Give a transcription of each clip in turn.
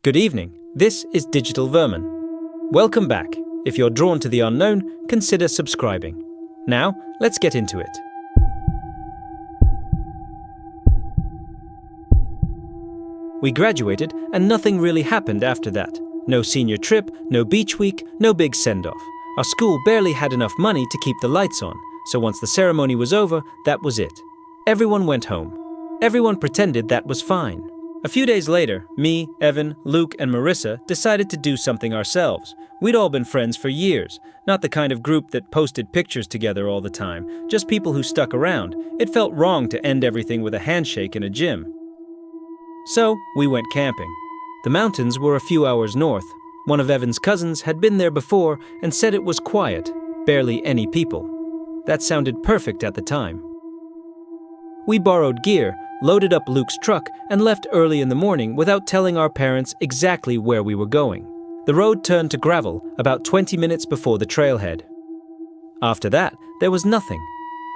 Good evening. This is Digital Vermin. Welcome back. If you're drawn to the unknown, consider subscribing. Now, let's get into it. We graduated and nothing really happened after that. No senior trip, no beach week, no big send-off. Our school barely had enough money to keep the lights on, so once the ceremony was over, that was it. Everyone went home. Everyone pretended that was fine. A few days later, me, Evan, Luke, and Marissa decided to do something ourselves. We'd all been friends for years, not the kind of group that posted pictures together all the time, just people who stuck around. It felt wrong to end everything with a handshake in a gym. So, we went camping. The mountains were a few hours north. One of Evan's cousins had been there before and said it was quiet, barely any people. That sounded perfect at the time. We borrowed gear, loaded up Luke's truck, and left early in the morning without telling our parents exactly where we were going. The road turned to gravel about 20 minutes before the trailhead. After that, there was nothing.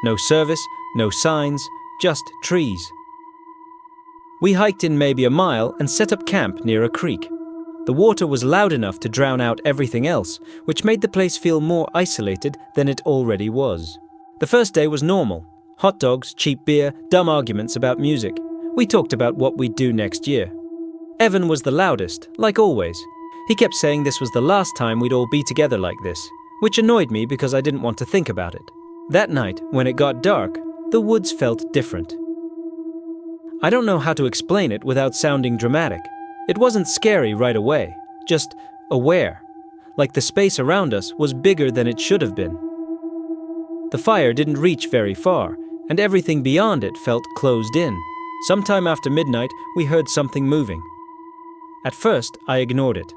No service, no signs, just trees. We hiked in maybe a mile and set up camp near a creek. The water was loud enough to drown out everything else, which made the place feel more isolated than it already was. The first day was normal. Hot dogs, cheap beer, dumb arguments about music. We talked about what we'd do next year. Evan was the loudest, like always. He kept saying this was the last time we'd all be together like this, which annoyed me because I didn't want to think about it. That night, when it got dark, the woods felt different. I don't know how to explain it without sounding dramatic. It wasn't scary right away, just aware, like the space around us was bigger than it should have been. The fire didn't reach very far, and everything beyond it felt closed in. Sometime after midnight, we heard something moving. At first, I ignored it.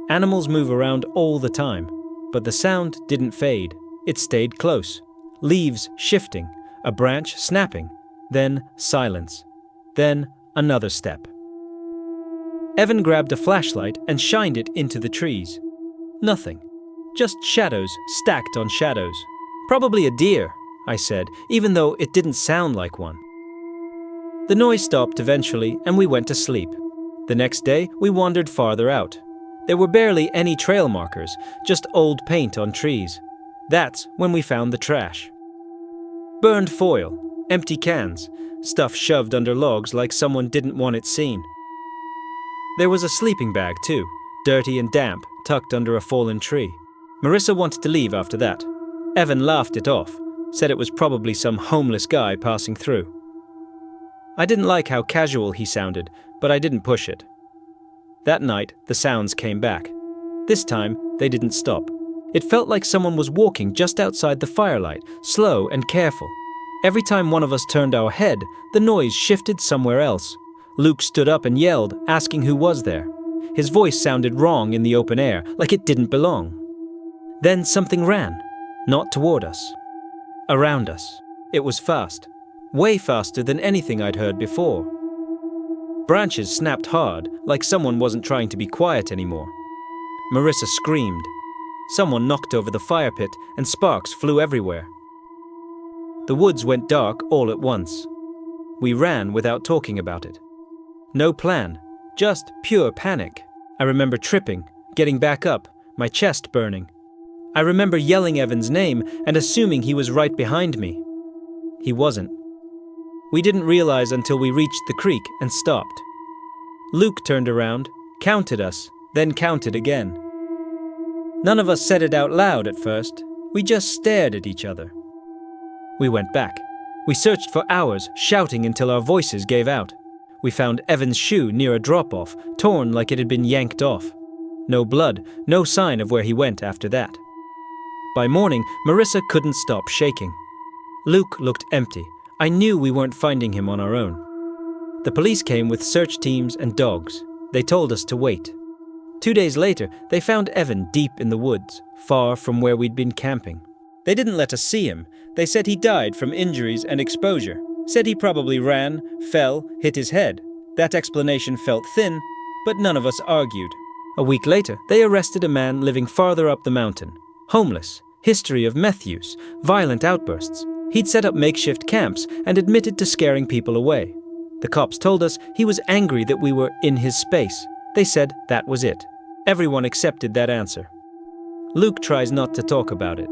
Animals move around all the time, but the sound didn't fade. It stayed close. Leaves shifting, a branch snapping, then silence, then another step. Evan grabbed a flashlight and shined it into the trees. Nothing. Just shadows stacked on shadows. Probably a deer, I said, even though it didn't sound like one. The noise stopped eventually, and we went to sleep. The next day, we wandered farther out. There were barely any trail markers, just old paint on trees. That's when we found the trash. Burned foil, empty cans, stuff shoved under logs like someone didn't want it seen. There was a sleeping bag too, dirty and damp, tucked under a fallen tree. Marissa wanted to leave after that. Evan laughed it off, said it was probably some homeless guy passing through. I didn't like how casual he sounded, but I didn't push it. That night, the sounds came back. This time, they didn't stop. It felt like someone was walking just outside the firelight, slow and careful. Every time one of us turned our head, the noise shifted somewhere else. Luke stood up and yelled, asking who was there. His voice sounded wrong in the open air, like it didn't belong. Then something ran. Not toward us. Around us. It was fast. Way faster than anything I'd heard before. Branches snapped hard, like someone wasn't trying to be quiet anymore. Marissa screamed. Someone knocked over the fire pit, and sparks flew everywhere. The woods went dark all at once. We ran without talking about it. No plan, just pure panic. I remember tripping, getting back up, my chest burning. I remember yelling Evan's name and assuming he was right behind me. He wasn't. We didn't realize until we reached the creek and stopped. Luke turned around, counted us, then counted again. None of us said it out loud at first. We just stared at each other. We went back. We searched for hours, shouting until our voices gave out. We found Evan's shoe near a drop-off, torn like it had been yanked off. No blood, no sign of where he went after that. By morning, Marissa couldn't stop shaking. Luke looked empty. I knew we weren't finding him on our own. The police came with search teams and dogs. They told us to wait. 2 days later, they found Evan deep in the woods, far from where we'd been camping. They didn't let us see him. They said he died from injuries and exposure. Said he probably ran, fell, hit his head. That explanation felt thin, but none of us argued. A week later, they arrested a man living farther up the mountain. Homeless. History of meth use, violent outbursts. He'd set up makeshift camps and admitted to scaring people away. The cops told us he was angry that we were in his space. They said that was it. Everyone accepted that answer. Luke tries not to talk about it.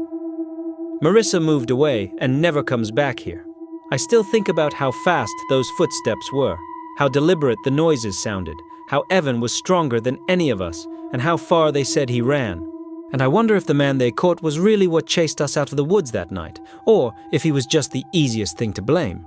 Marissa moved away and never comes back here. I still think about how fast those footsteps were, how deliberate the noises sounded, how Evan was stronger than any of us, and how far they said he ran. And I wonder if the man they caught was really what chased us out of the woods that night, or if he was just the easiest thing to blame.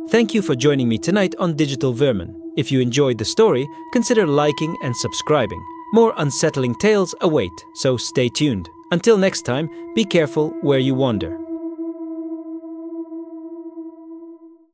Thank you for joining me tonight on Digital Vermin. If you enjoyed the story, consider liking and subscribing. More unsettling tales await, so stay tuned. Until next time, be careful where you wander.